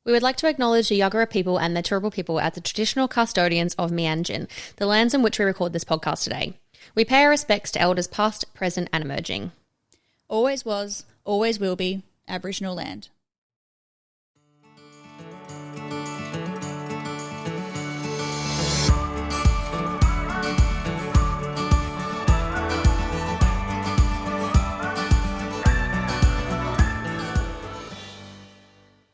We would like to acknowledge the Yagara people and the Turrbal people as the traditional custodians of Meanjin, the lands in which we record this podcast today. We pay our respects to elders past, present and emerging. Always was, always will be Aboriginal land.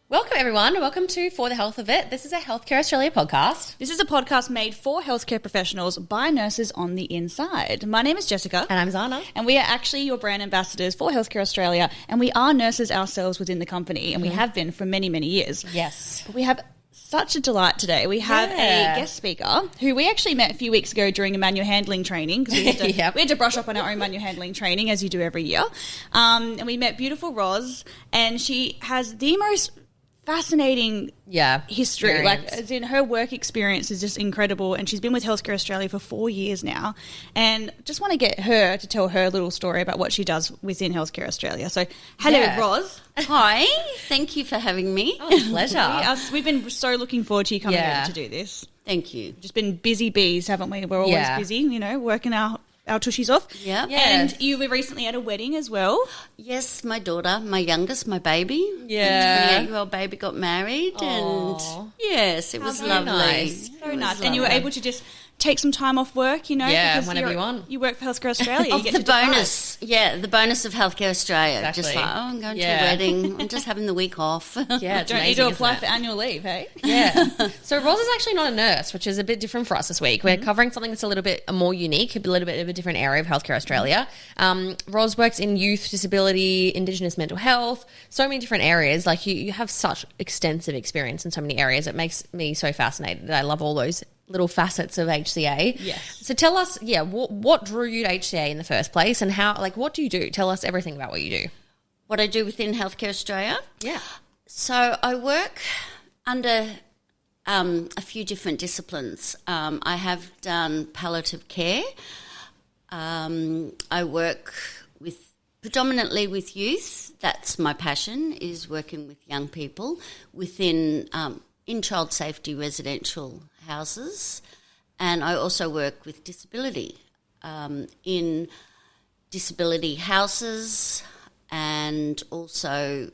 Welcome, everyone. Welcome to For the Health of It. This is a Healthcare Australia podcast. This is a podcast made for healthcare professionals by nurses on the inside. My name is Jessica. And I'm Zana. And we are actually your brand ambassadors for Healthcare Australia. And we are nurses ourselves within the company. And we have been for many, many years. Yes. But we have such a delight today. We have a guest speaker who we actually met a few weeks ago during a manual handling training because we had to brush up on our own manual handling training as you do every year. And we met beautiful Roz, and she has the most fascinating history. Experience. Like, as in, her work experience is just incredible, and she's been with Healthcare Australia for 4 years now, and just want to get her to tell her little story about what she does within Healthcare Australia. So hello, Roz. Hi, thank you for having me. Oh, pleasure. We've been so looking forward to you coming over to do this. Thank you. Just been busy bees, haven't we? We're always busy, you know, working our tushies off. Yeah. And you were recently at a wedding as well. Yes, my daughter, my youngest, my baby. Yeah. 28-year-old baby got married. Aww. And yes, it was very lovely. nice. So nice. And you were able to just take some time off work, you know? Yeah, because whenever you want. You work for Healthcare Australia. You get The to decide. bonus. Yeah, the bonus of Healthcare Australia. Exactly. Just like, I'm going to a wedding. I'm just having the week off. Yeah, it's Don't amazing, need to apply isn't it? for annual leave, hey? Yeah. So Roz is actually not a nurse, which is a bit different for us this week. We're covering something that's a little bit more unique, a little bit of a different area of Healthcare Australia. Roz works in youth disability, Indigenous mental health, so many different areas. Like you have such extensive experience in so many areas. It makes me so fascinated. I love all those little facets of HCA. Yes. So tell us, what drew you to HCA in the first place, and how? Like, what do you do? Tell us everything about what you do. What I do within Healthcare Australia? Yeah. So I work under a few different disciplines. I have done palliative care. I work predominantly with youth. That's my passion, is working with young people within in child safety residential houses. And I also work with disability in disability houses, and also a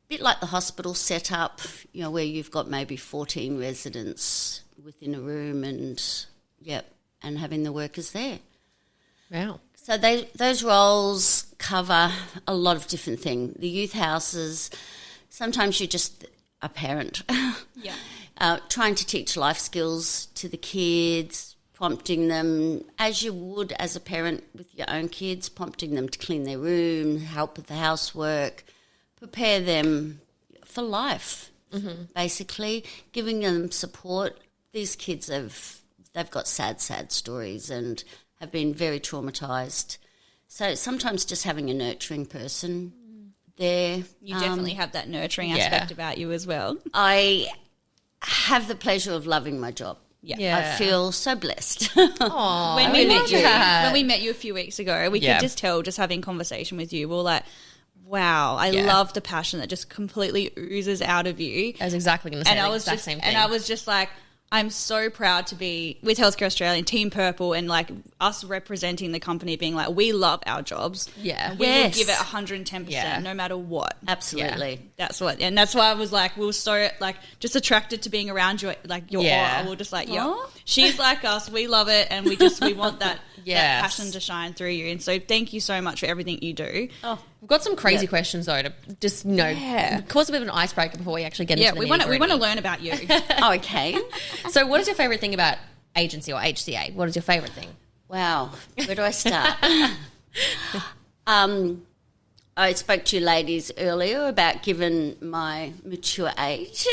bit like the hospital setup, you know, where you've got maybe 14 residents within a room and having the workers there. Wow. So those roles cover a lot of different things. The youth houses, sometimes you're just a parent. Trying to teach life skills to the kids, prompting them, as you would as a parent with your own kids, prompting them to clean their room, help with the housework, prepare them for life, basically, giving them support. These kids they've got sad stories and have been very traumatised. So sometimes just having a nurturing person there. You definitely have that nurturing aspect about you as well. I have the pleasure of loving my job. I feel so blessed. Aww, When we met you a few weeks ago, we could just tell, just having conversation with you, we were like, wow, I love the passion that just completely oozes out of you. I was exactly going to say the exact same thing. And I was just like, I'm so proud to be with Healthcare Australia and Team Purple, and like us representing the company, being like, we love our jobs. Yeah. And we will give it 110% no matter what. Absolutely. That's why I was like, we were so like just attracted to being around your aura. We're just like, she's like us. We love it, and we want that passion to shine through you. And so thank you so much for everything you do. Oh, we've got some crazy questions though to just cause a bit of an icebreaker before we actually get into the we want to learn about you. Okay. So what is your favourite thing about agency or HCA? What is your favourite thing? Wow, where do I start? I spoke to you ladies earlier about, given my mature age,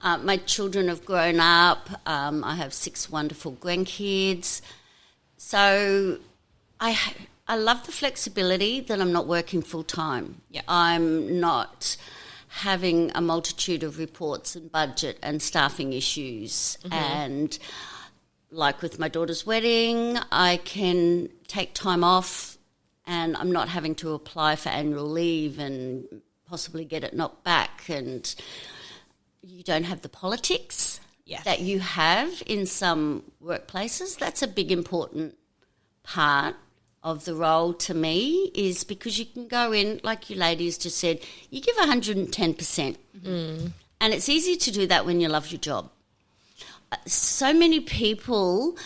my children have grown up. I have 6 wonderful grandkids. So I love the flexibility that I'm not working full time. Yeah. I'm not having a multitude of reports and budget and staffing issues. And like with my daughter's wedding, I can take time off and I'm not having to apply for annual leave and possibly get it knocked back. And you don't have the politics Yes. that you have in some workplaces. That's a big important part of the role to me, is because you can go in, like you ladies just said, you give 110%. And it's easy to do that when you love your job. So many people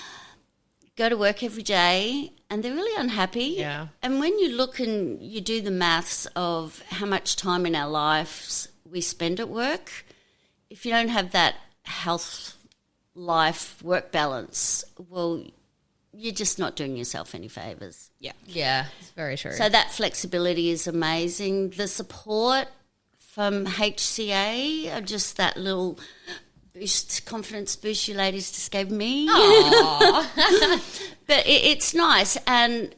go to work every day and they're really unhappy. Yeah. And when you look and you do the maths of how much time in our lives we spend at work, if you don't have that health, life, work balance, well, you're just not doing yourself any favours. Yeah, it's very true. So that flexibility is amazing. The support from HCA, just that little confidence boost you ladies just gave me. But it's nice. And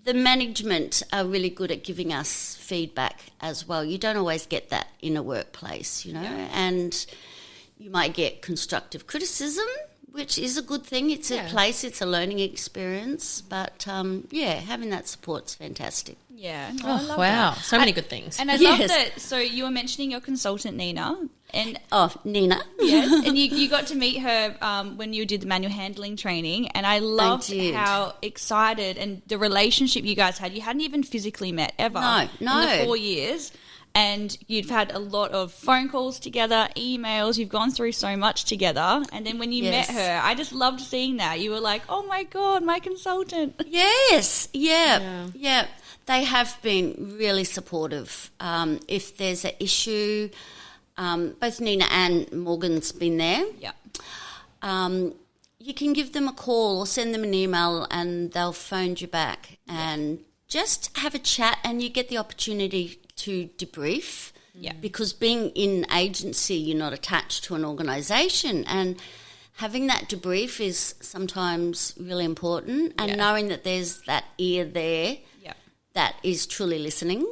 the management are really good at giving us feedback as well. You don't always get that in a workplace, and you might get constructive criticism, which is a good thing. It's a place, it's a learning experience. But, having that support's fantastic. Yeah. Oh, I love that. So many good things. And I love that. So you were mentioning your consultant, Nina. And Nina. Yes, and you got to meet her when you did the manual handling training, and I loved how excited and the relationship you guys had. You hadn't even physically met ever No. in the 4 years, and you've had a lot of phone calls together, emails, you've gone through so much together, and then when you met her, I just loved seeing that. You were like, oh my God, my consultant. Yes, yeah. They have been really supportive. If there's an issue, both Nina and Morgan's been there. Yeah. You can give them a call or send them an email and they'll phone you back and just have a chat, and you get the opportunity to debrief. Yeah. Because being in agency, you're not attached to an organisation, and having that debrief is sometimes really important, and knowing that there's that ear there that is truly listening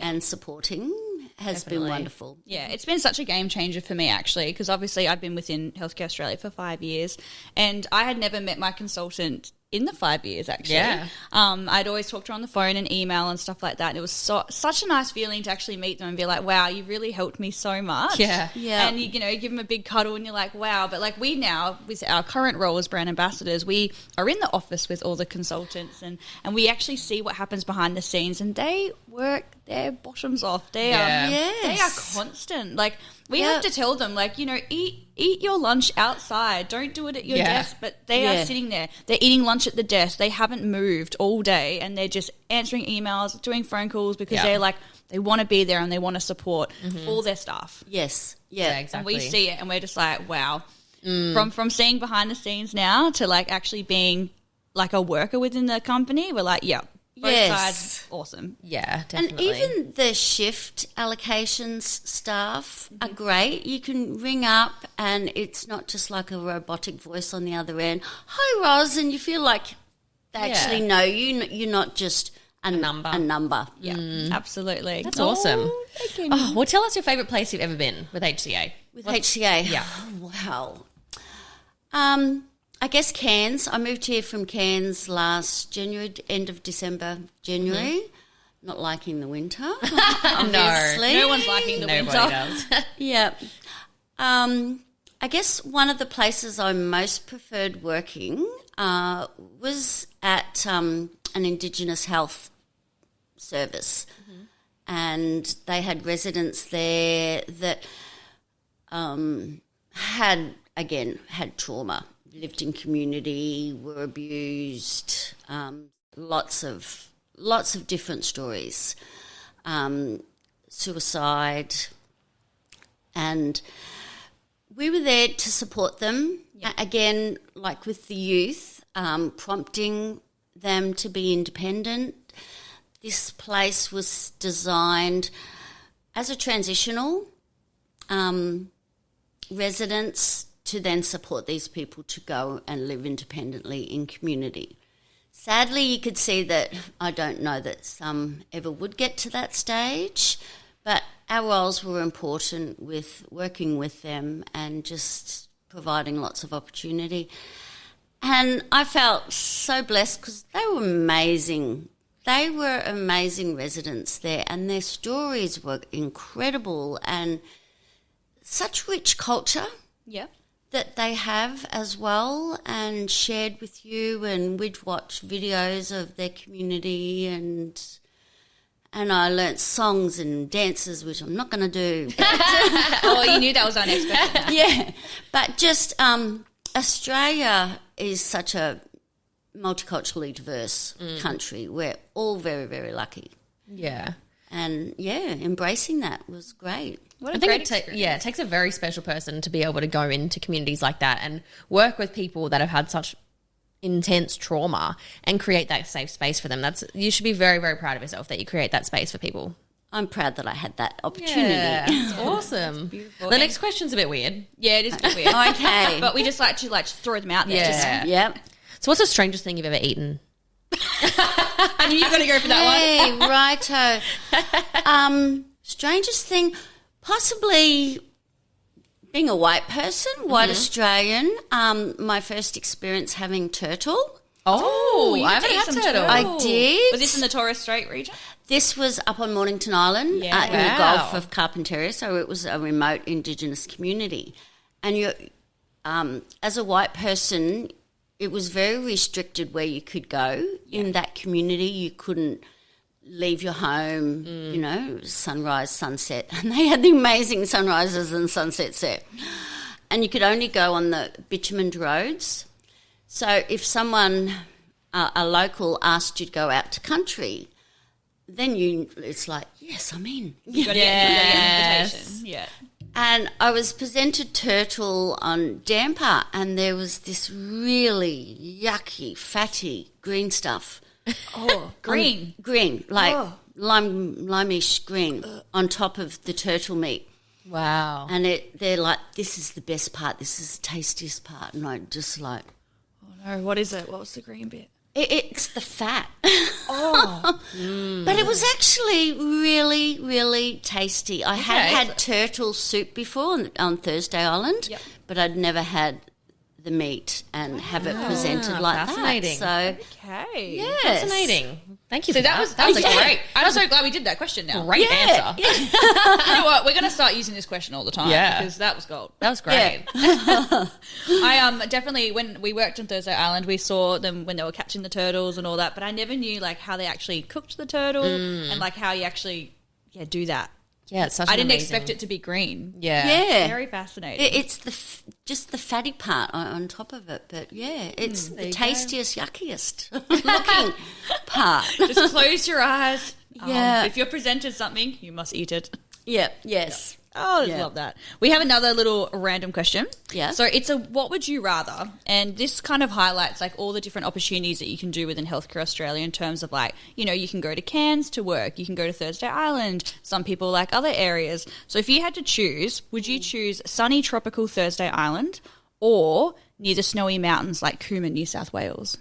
and supporting has been wonderful. Yeah, it's been such a game changer for me, actually, because obviously I've been within Healthcare Australia for 5 years, and I had never met my consultant in the 5 years, actually. Yeah. I'd always talked to her on the phone and email and stuff like that, and it was such a nice feeling to actually meet them and be like, wow, you really helped me so much. Yeah. And you give them a big cuddle and you're like, wow. But like, we now, with our current role as brand ambassadors, we are in the office with all the consultants, and we actually see what happens behind the scenes, and they work their bottoms off. They are constant. Like, we have to tell them, like, eat your lunch outside. Don't do it at your desk. But they are sitting there. They're eating lunch at the desk. They haven't moved all day, and they're just answering emails, doing phone calls, because they're like, they want to be there and they want to support all their staff. Yes. Yeah, exactly. And we see it, and we're just like, wow. From seeing behind the scenes now to like actually being like a worker within the company, we're like, both sides, awesome. Yeah, definitely. And even the shift allocations staff are great. You can ring up and it's not just like a robotic voice on the other end. Hi, Roz, and you feel like they actually know you. You're not just a number. Yeah, absolutely. That's awesome. Well, tell us your favourite place you've ever been with HCA. With HCA? Yeah. Wow. I guess Cairns. I moved here from Cairns last January, end of December, January. Not liking the winter, obviously. No one's liking the winter. Does. Yeah. I guess one of the places I most preferred working was at an Indigenous health service. And they had residents there that had trauma, lived in community, were abused, lots of different stories, suicide, and we were there to support them. Again, like with the youth, prompting them to be independent. This place was designed as a transitional residence to then support these people to go and live independently in community. Sadly, you could see that I don't know that some ever would get to that stage, but our roles were important with working with them and just providing lots of opportunity. And I felt so blessed because they were amazing. They were amazing residents there, and their stories were incredible, and such rich culture. Yeah. That they have as well, and shared with you, and we'd watch videos of their community, and I learnt songs and dances, which I'm not going to do. Oh, you knew that was our next question. Yeah, but just Australia is such a multiculturally diverse country. We're all very, very lucky. Yeah. And, embracing that was great. I think it takes a very special person to be able to go into communities like that and work with people that have had such intense trauma and create that safe space for them. You should be very, very proud of yourself that you create that space for people. I'm proud that I had that opportunity. Yeah, it's awesome. Beautiful. The next question's a bit weird. Yeah, it is a bit weird. Okay. But we just like to throw them out there. Yeah. Yep. So what's the strangest thing you've ever eaten? I knew you were going to go for that one. Righto. Strangest thing, possibly being a white person, white Australian, my first experience having turtle. Oh, I haven't had turtle. I did. Was this in the Torres Strait region? This was up on Mornington Island in the Gulf of Carpentaria, so it was a remote Indigenous community. And you, as a white person, it was very restricted where you could go in that community. You couldn't leave your home, sunrise, sunset. And they had the amazing sunrises and sunsets there. And you could only go on the bitumened roads. So if someone, a local, asked you to go out to country, then it's like, yes, I'm in. You got to get an invitation. Yeah. And I was presented turtle on damper, and there was this really yucky, fatty green stuff. Oh, green. Green, like limeish green on top of the turtle meat. Wow. And they're like, this is the best part, this is the tastiest part. And I just like... Oh, no, what is it? What was the green bit? It's the fat. Oh. But it was actually really, really tasty. I had turtle soup before on Thursday Island, but I'd never had the meat and have it presented like fascinating. that. So, okay. Yes. Fascinating. Thank you for that. That was great. I'm so glad we did that question now. Great answer. Yeah. You know what? We're going to start using this question all the time because that was gold. That was great. Yeah. I definitely, when we worked on Thursday Island, we saw them when they were catching the turtles and all that, but I never knew like how they actually cooked the turtle and like how you actually do that. Yeah, it's such I didn't expect it to be green. Yeah. Very fascinating. It's just the fatty part on top of it. But, it's the tastiest, yuckiest looking part. Just close your eyes. Yeah. If you're presented something, you must eat it. Yeah, yes. Oh, I just love that. We have another little random question. Yeah. So it's a what would you rather? And this kind of highlights like all the different opportunities that you can do within Healthcare Australia in terms of like, you can go to Cairns to work, you can go to Thursday Island, some people like other areas. So if you had to choose, would you choose sunny tropical Thursday Island or near the snowy mountains like Cooma, New South Wales?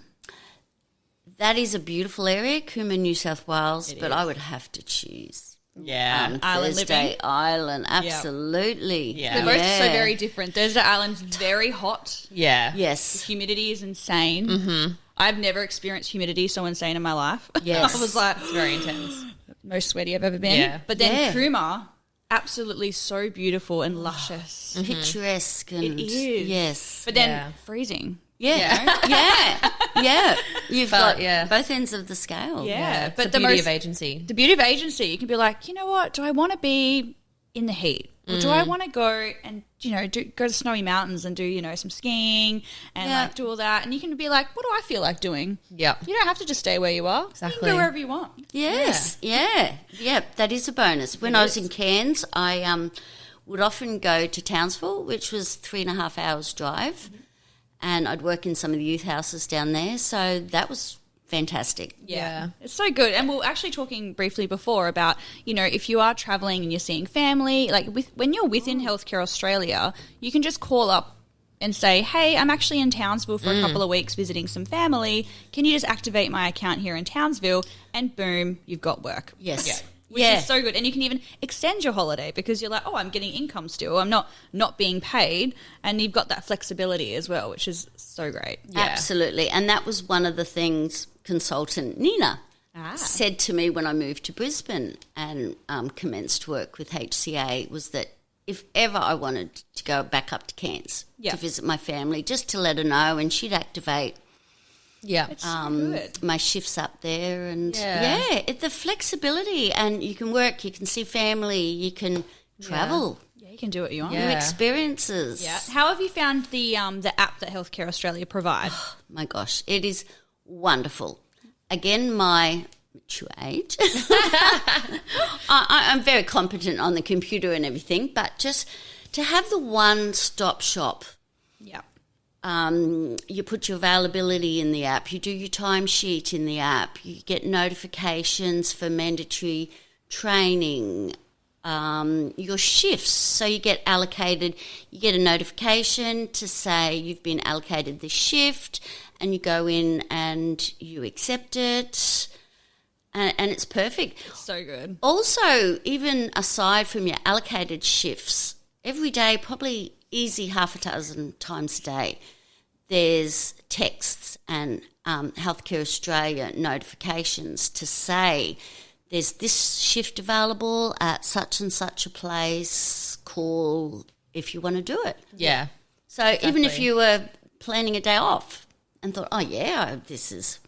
That is a beautiful area, Cooma, New South Wales, but I would have to choose. Yeah. Island Thursday living. Island, absolutely. Yeah. They're both so very different. Thursday Island's very hot. Yeah. Yes. Humidity is insane. Mm-hmm. I've never experienced humidity so insane in my life. Yes. I was like, It's very intense. most sweaty I've ever been. Yeah. But then Yeah. Cooma, absolutely so beautiful and luscious. Picturesque. And, It is. Yes. But then Yeah. freezing. Yeah. Yeah. You've got yeah. both ends of the scale. Yeah. But the beauty of agency. The beauty of agency, you can be like, you know what? Do I want to be in the heat? Or do I want to go and, go to snowy mountains and do, some skiing and like do all that? And you can be like, what do I feel like doing? Yeah. You don't have to just stay where you are. Exactly. You can go wherever you want. Yes. Yeah. That is a bonus. When I was in Cairns, I would often go to Townsville, which was 3.5 hours drive. And I'd work in some of the youth houses down there. So that was fantastic. Yeah. It's so good. And we were actually talking briefly before about, if you are travelling and you're seeing family, like when you're within Healthcare Australia, you can just call up and say, hey, I'm actually in Townsville for a couple of weeks visiting some family. Can you just activate my account here in Townsville? And boom, you've got work. Yes. Yeah. Which is so good. And you can even extend your holiday because you're like, oh, I'm getting income still. I'm not being paid. And you've got that flexibility as well, which is so great. Yeah. Absolutely. And that was one of the things consultant Nina said to me when I moved to Brisbane and commenced work with HCA was that if ever I wanted to go back up to Cairns to visit my family, just to let her know, and she'd activate it's so good. my shifts up there. And the flexibility, and you can work, you can see family, you can travel. Yeah, you can do what you want. New experiences. Yeah. How have you found the app that Healthcare Australia provide? Oh, my gosh, it is wonderful. Again, my mature age. I'm very competent on the computer and everything, but just to have the one-stop shop. Yeah. You put your availability in the app. You do your timesheet in the app. You get notifications for mandatory training. Your shifts. So you get allocated. You get a notification to say you've been allocated the shift, and you go in and you accept it. And it's perfect. It's so good. Also, even aside from your allocated shifts, every day, probably easy half a dozen times a day, there's texts and Healthcare Australia notifications to say there's this shift available at such and such a place, call if you want to do it. Yeah. So even if you were planning a day off and thought, this is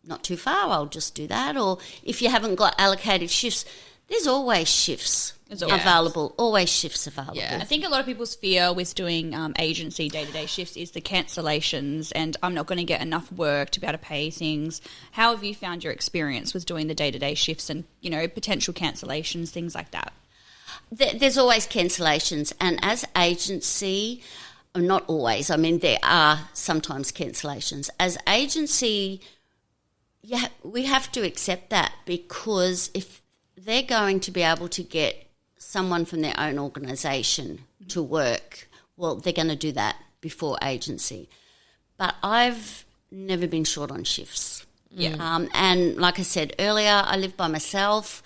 not too far, I'll just do that. Or if you haven't got allocated shifts, there's always shifts available. Always shifts available. Yeah. I think a lot of people's fear with doing agency day-to-day shifts is the cancellations, and I'm not going to get enough work to be able to pay things. How have you found your experience with doing the day-to-day shifts and, potential cancellations, things like that? There's always cancellations, and as agency, not always, I mean, there are sometimes cancellations. As agency, we have to accept that, because if they're going to be able to get someone from their own organisation to work, well, they're going to do that before agency. But I've never been short on shifts. Yeah. And like I said earlier, I live by myself,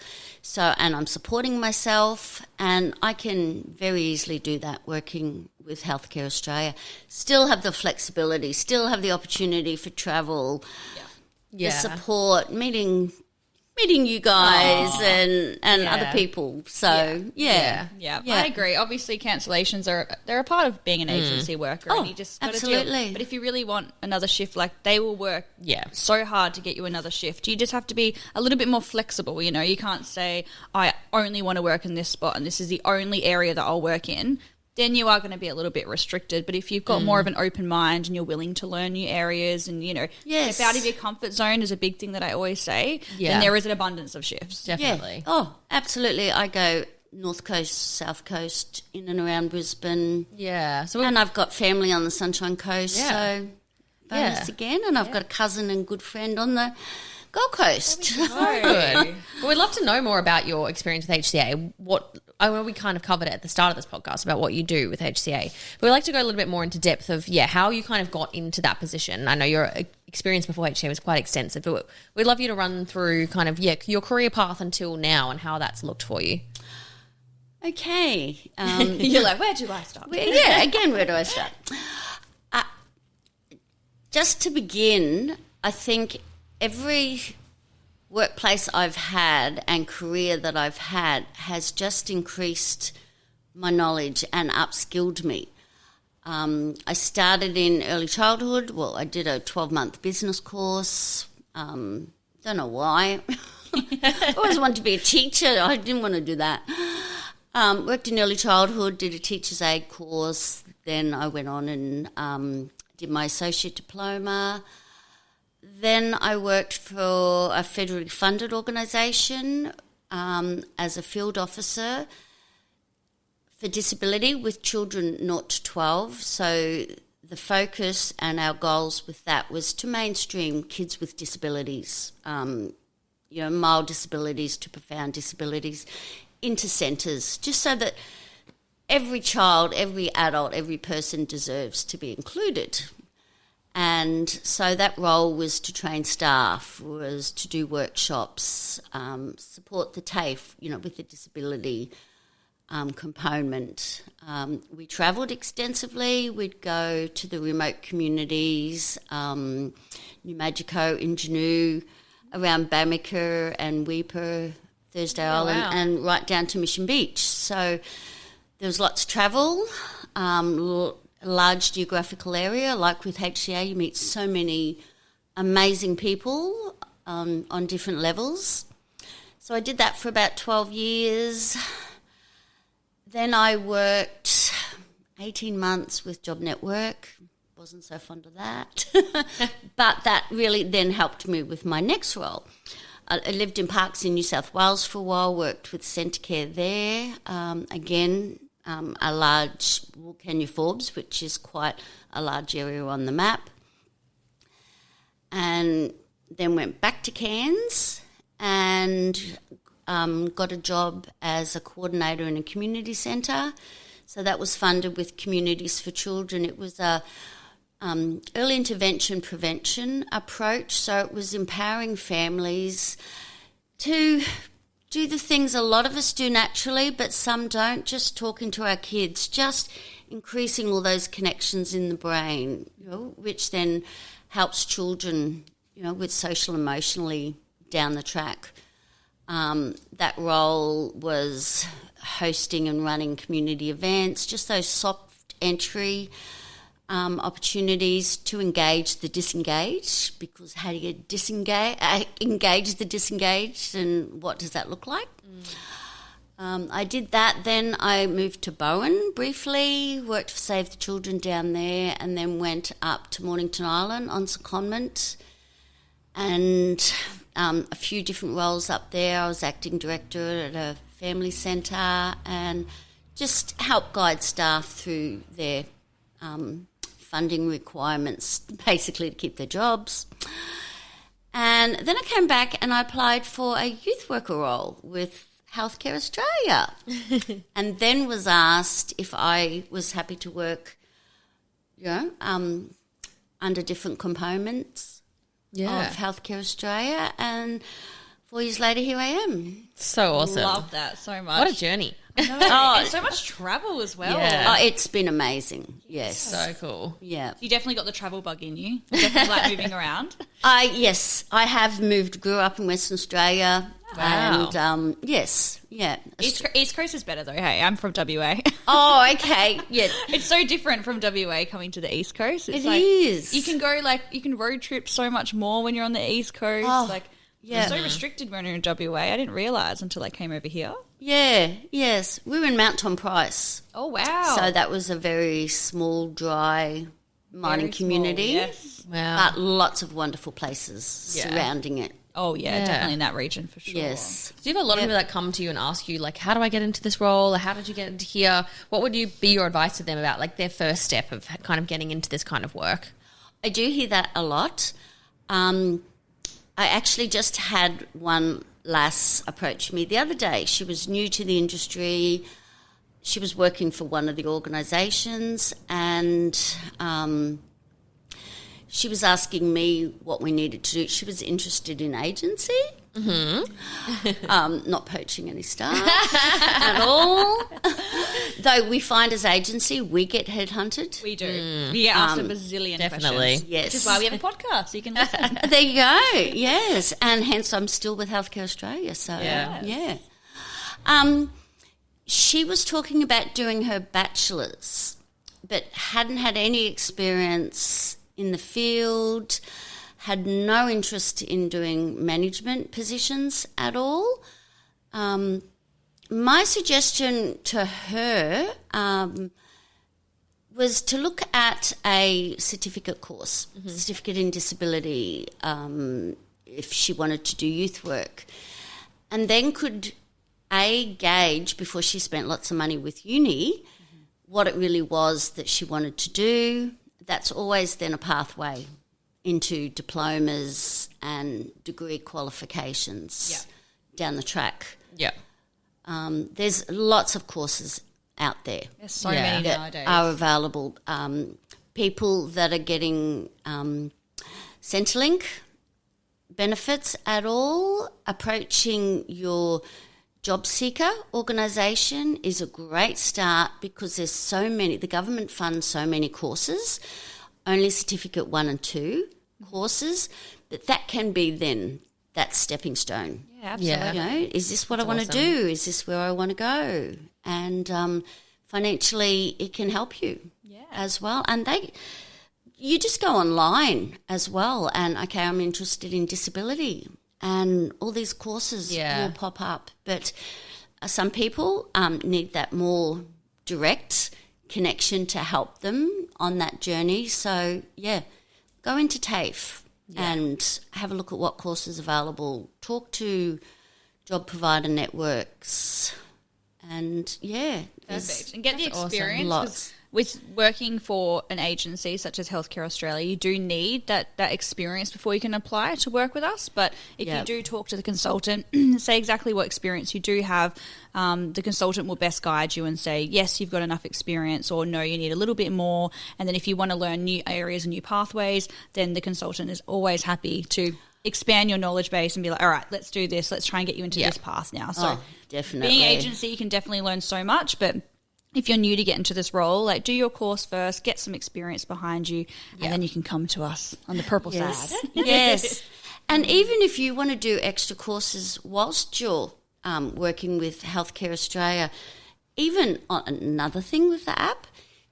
and I'm supporting myself, and I can very easily do that working with Healthcare Australia. Still have the flexibility, still have the opportunity for travel. The support, meeting you guys and other people. So I agree. Obviously, cancellations they're a part of being an agency worker. And you just gotta absolutely. But if you really want another shift, like, they will work so hard to get you another shift. You just have to be a little bit more flexible. You can't say, I only want to work in this spot and this is the only area that I'll work in. Then you are going to be a little bit restricted. But if you've got more of an open mind and you're willing to learn new areas and, step out of your comfort zone is a big thing that I always say, then there is an abundance of shifts. Definitely. Yeah. Oh, absolutely. I go North Coast, South Coast, in and around Brisbane. Yeah. And I've got family on the Sunshine Coast, so bonus again. And I've got a cousin and good friend on the Gold Coast. Good. Well, we'd love to know more about your experience with HCA. I know we kind of covered it at the start of this podcast about what you do with HCA, but we'd like to go a little bit more into depth of how you kind of got into that position. I know your experience before HCA was quite extensive, but we'd love you to run through kind of your career path until now and how that's looked for you. Okay. You're like, where do I start? Where do I start? Just to begin, I think every workplace I've had and career that I've had has just increased my knowledge and upskilled me. I started in early childhood. Well, I did a 12-month business course. Don't know why. I always wanted to be a teacher. I didn't want to do that. Worked in early childhood, did a teacher's aid course. Then I went on and did my associate diploma. Then I worked for a federally funded organisation as a field officer for disability with children 0 to 12. So the focus and our goals with that was to mainstream kids with disabilities, mild disabilities to profound disabilities, into centres, just so that every child, every adult, every person deserves to be included. And so that role was to train staff, was to do workshops, support the TAFE, with the disability component. We travelled extensively. We'd go to the remote communities, New Magico, Ingenuity, around Bamaker and Weeper, Thursday Island, and right down to Mission Beach. So There was lots of travel, large geographical area. Like with HCA, you meet so many amazing people on different levels. So I did that for about 12 years. Then I worked 18 months with Job Network. Wasn't so fond of that. But that really then helped me with my next role. I lived in Parks in New South Wales for a while, worked with Centrecare there. Again, a large Wilcannia Forbes, which is quite a large area on the map. And then went back to Cairns and got a job as a coordinator in a community centre. So that was funded with Communities for Children. It was a early intervention prevention approach. So it was empowering families to do the things a lot of us do naturally, but some don't, just talking to our kids, just increasing all those connections in the brain, which then helps children, with social emotionally down the track. That role was hosting and running community events, just those soft entry opportunities to engage the disengaged, because how do you engage the disengaged, and what does that look like? I did that. Then I moved to Bowen briefly, worked for Save the Children down there, and then went up to Mornington Island on secondment, and a few different roles up there. I was acting director at a family centre and just helped guide staff through their funding requirements, basically to keep their jobs. And then I came back and I applied for a youth worker role with Healthcare Australia and then was asked if I was happy to work, under different components of Healthcare Australia. And 4 years later, here I am. So awesome. Love that so much. What a journey. And so much travel as well. Yeah. Oh, it's been amazing. Yes. So cool. Yeah. You definitely got the travel bug in you. You definitely like moving around. Yes, I have grew up in Western Australia. Wow. And yes, yeah. East Coast is better though. Hey, I'm from WA. Oh, okay. Yeah. It's so different from WA coming to the East Coast. It's It is. You can road trip so much more when you're on the East Coast. Oh, you're so restricted when you're in WA. I didn't realise until I came over here. Yeah, yes. We were in Mount Tom Price. Oh, wow. So that was a very small, dry mining community. Yes. Wow. But lots of wonderful places surrounding it. Oh, yeah, definitely in that region for sure. Yes. Do you have a lot of people that come to you and ask you, like, how do I get into this role? Or how did you get into here? What would be your advice to them about, like, their first step of kind of getting into this kind of work? I do hear that a lot. I actually just had one lass approach me the other day. She was new to the industry. She was working for one of the organisations, and she was asking me what we needed to do. She was interested in agency. Mm-hmm. Not poaching any staff at all. Though we find as agency, we get headhunted. We do. We get asked a bazillion questions. Yes. Which is why we have a podcast, so you can listen. There you go. Yes. And hence I'm still with Healthcare Australia. So, yeah. She was talking about doing her bachelor's, but hadn't had any experience in the field, had no interest in doing management positions at all. My suggestion to her was to look at a certificate course, certificate in disability, if she wanted to do youth work, and then could gauge, before she spent lots of money with uni, what it really was that she wanted to do. That's always then a pathway into diplomas and degree qualifications down the track. Yeah. There's lots of courses out there. There's so many that nowadays. are available. People that are getting Centrelink benefits at all, approaching your job seeker organisation is a great start, because there's so many, the government funds so many courses, only certificate 1 and 2 courses, but that can be then that stepping stone. Yeah, absolutely. Is this what I want to do? Is this where I want to go? And financially it can help you as well. And you just go online as well and, okay, I'm interested in disability, and all these courses will pop up. But some people need that more direct connection to help them on that journey. So, go into TAFE and have a look at what courses are available. Talk to job provider networks and, perfect. And get the experience. Lots. With working for an agency such as Healthcare Australia, you do need that experience before you can apply to work with us. But if you do talk to the consultant, say exactly what experience you do have, the consultant will best guide you and say, yes, you've got enough experience, or no, you need a little bit more. And then if you want to learn new areas and new pathways, then the consultant is always happy to expand your knowledge base and be like, all right, let's do this. Let's try and get you into this path now. So definitely. Being agency, you can definitely learn so much, but if you're new to get into this role, like, do your course first, get some experience behind you, and then you can come to us on the purple side. Yes. And even if you want to do extra courses whilst you're working with Healthcare Australia, even on another thing with the app,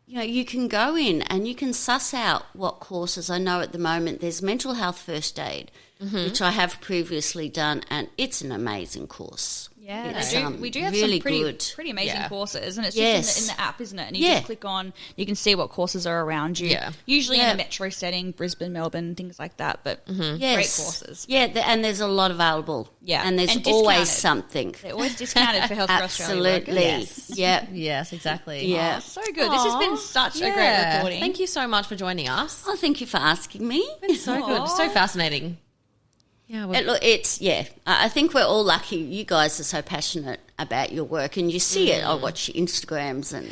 you can go in and you can suss out what courses. I know at the moment there's mental health first aid, which I have previously done, and it's an amazing course. Yeah, we do have really some pretty amazing courses, and it's just in the app, isn't it? And you just click on, you can see what courses are around you. Yeah. Usually in a metro setting, Brisbane, Melbourne, things like that, but great courses. Yeah, and there's a lot available. Yeah, and there's always something. They're always discounted for Healthcare Australia workers. Absolutely. Yeah. Yes, exactly. Yeah. Oh, so good. This has been such a great recording. Thank you so much for joining us. Oh, thank you for asking me. It's been so good. So fascinating. Yeah, I think we're all lucky. You guys are so passionate about your work, and you see it. I watch your Instagrams and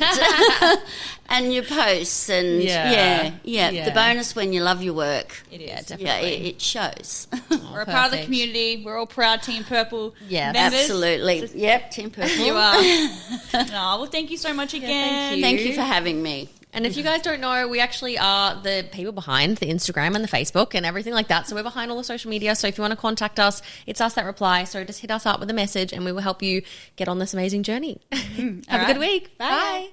and your posts, and the bonus when you love your work. It is, definitely. Yeah, it shows. We're a part of the community. We're all proud Team Purple members. Absolutely. Yep, Team Purple. You are. Well, thank you so much again. Thank you for having me. And if you guys don't know, we actually are the people behind the Instagram and the Facebook and everything like that. So we're behind all the social media. So if you want to contact us, it's us that reply. So just hit us up with a message and we will help you get on this amazing journey. Have a good week. Bye.